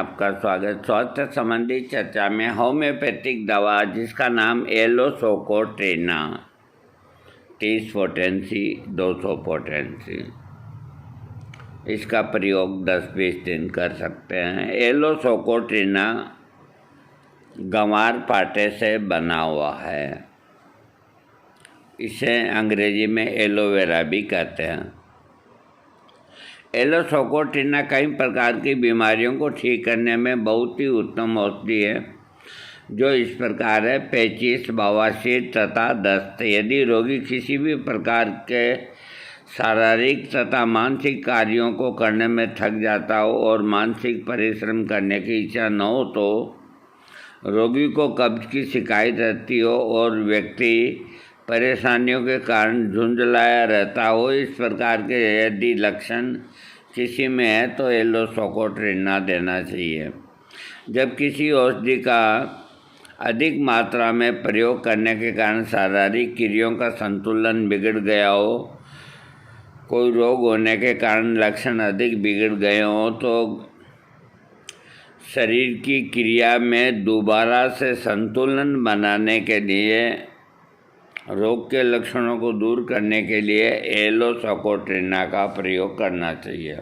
आपका स्वागत। स्वास्थ्य संबंधी चर्चा में होम्योपैथिक दवा जिसका नाम एलोसोकोट्रिना 30 पोटेंसी 200 पोटेंसी, इसका प्रयोग 10-20 दिन कर सकते हैं। एलोसोकोट्रिना गंवार पाटे से बना हुआ है। इसे अंग्रेजी में एलोवेरा भी कहते हैं। एलोसोकोट्रिना कई प्रकार की बीमारियों को ठीक करने में बहुत ही उत्तम औषधि है, जो इस प्रकार है: पेचिश, बवासीर तथा दस्त। यदि रोगी किसी भी प्रकार के शारीरिक तथा मानसिक कार्यों को करने में थक जाता हो और मानसिक परिश्रम करने की इच्छा न हो, तो रोगी को कब्ज की शिकायत रहती हो और व्यक्ति परेशानियों के कारण झुंझलाया रहता हो, इस प्रकार के यदि लक्षण किसी में है तो एलोसोकोट्रिना देना चाहिए। जब किसी औषधि का अधिक मात्रा में प्रयोग करने के कारण शारीरिक क्रियाओं का संतुलन बिगड़ गया हो, कोई रोग होने के कारण लक्षण अधिक बिगड़ गए हों, तो शरीर की क्रिया में दोबारा से संतुलन बनाने के लिए, रोग के लक्षणों को दूर करने के लिए एलोसोकोट्रिना का प्रयोग करना चाहिए।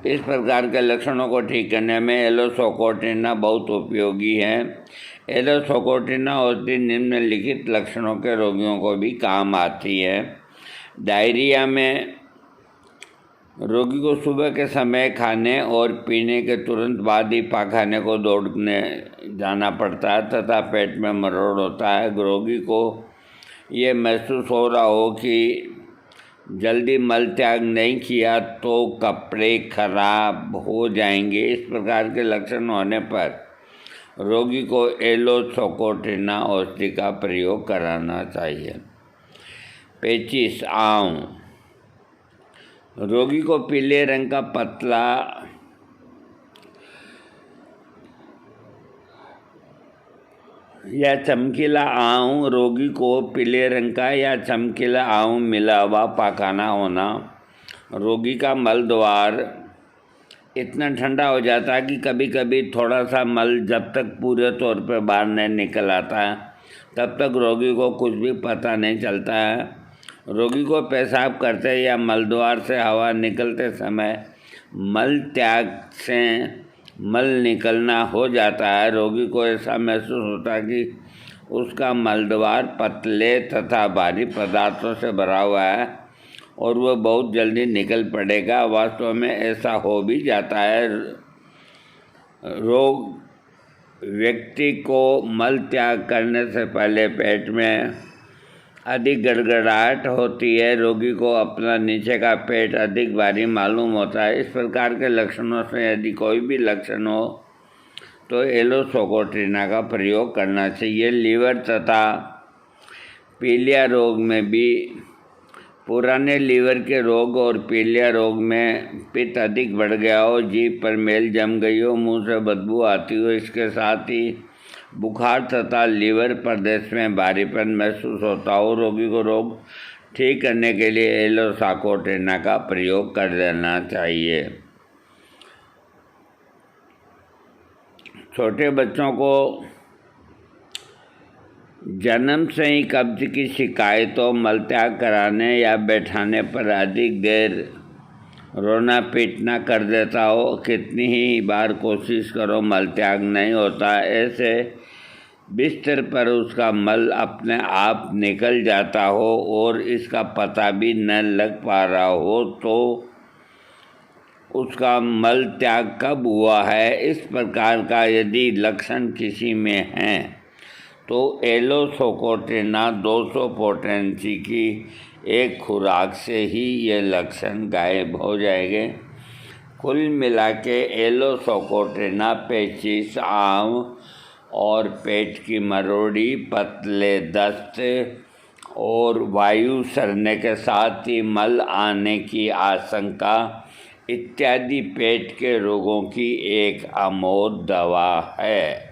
इस प्रकार के लक्षणों को ठीक करने में एलोसोकोट्रिना बहुत उपयोगी है। एलोसोकोट्रिना औषधि निम्नलिखित लक्षणों के रोगियों को भी काम आती है। डायरिया में रोगी को सुबह के समय खाने और पीने के तुरंत बाद ही पाखाने को दौड़ने जाना पड़ता है तथा पेट में मरोड़ होता है। रोगी को ये महसूस हो रहा हो कि जल्दी मल त्याग नहीं किया तो कपड़े खराब हो जाएंगे। इस प्रकार के लक्षण होने पर रोगी को एलोसोकोट्रिना औषधि का प्रयोग कराना चाहिए। पेचिश, आंव, रोगी को पीले रंग का पतला या चमकीला आंव, रोगी को पीले रंग का या चमकीला आंव मिला हुआ पाखाना होना, रोगी का मल द्वार इतना ठंडा हो जाता है कि कभी कभी थोड़ा सा मल जब तक पूरे तौर पर बाहर नहीं निकल आता है तब तक रोगी को कुछ भी पता नहीं चलता है। रोगी को पेशाब करते या मल द्वार से हवा निकलते समय मल त्याग से मल निकलना हो जाता है। रोगी को ऐसा महसूस होता है कि उसका मलद्वार पतले तथा भारी पदार्थों से भरा हुआ है और वह बहुत जल्दी निकल पड़ेगा। वास्तव में ऐसा हो भी जाता है। रोग व्यक्ति को मल त्याग करने से पहले पेट में अधिक गड़गड़ाहट होती है। रोगी को अपना नीचे का पेट अधिक भारी मालूम होता है। इस प्रकार के लक्षणों से यदि कोई भी लक्षण हो तो एलोसोकोट्रिना का प्रयोग करना चाहिए। लीवर तथा पीलिया रोग में भी, पुराने लीवर के रोग और पीलिया रोग में पित्त अधिक बढ़ गया हो, जीभ पर मेल जम गई हो, मुंह से बदबू आती हो, इसके साथ ही बुखार तथा लीवर प्रदेश में भारीपन महसूस होता हो, रोगी को रोग ठीक करने के लिए एलोसोकोट्रिना का प्रयोग कर देना चाहिए। छोटे बच्चों को जन्म से ही कब्ज की शिकायतों, मलत्याग कराने या बैठाने पर अधिक देर रोना पीटना कर देता हो, कितनी ही बार कोशिश करो मलत्याग नहीं होता, ऐसे बिस्तर पर उसका मल अपने आप निकल जाता हो और इसका पता भी न लग पा रहा हो, तो उसका मल त्याग कब हुआ है, इस प्रकार का यदि लक्षण किसी में है तो एलोसोकोट्रिना 200 पोटेंसी की एक खुराक से ही ये लक्षण गायब हो जाएंगे। कुल मिला के एलोसोकोट्रिना पेचिश, आंव और पेट की मरोड़ी, पतले दस्त और वायु सरने के साथ ही मल आने की आशंका इत्यादि पेट के रोगों की एक अमोघ दवा है।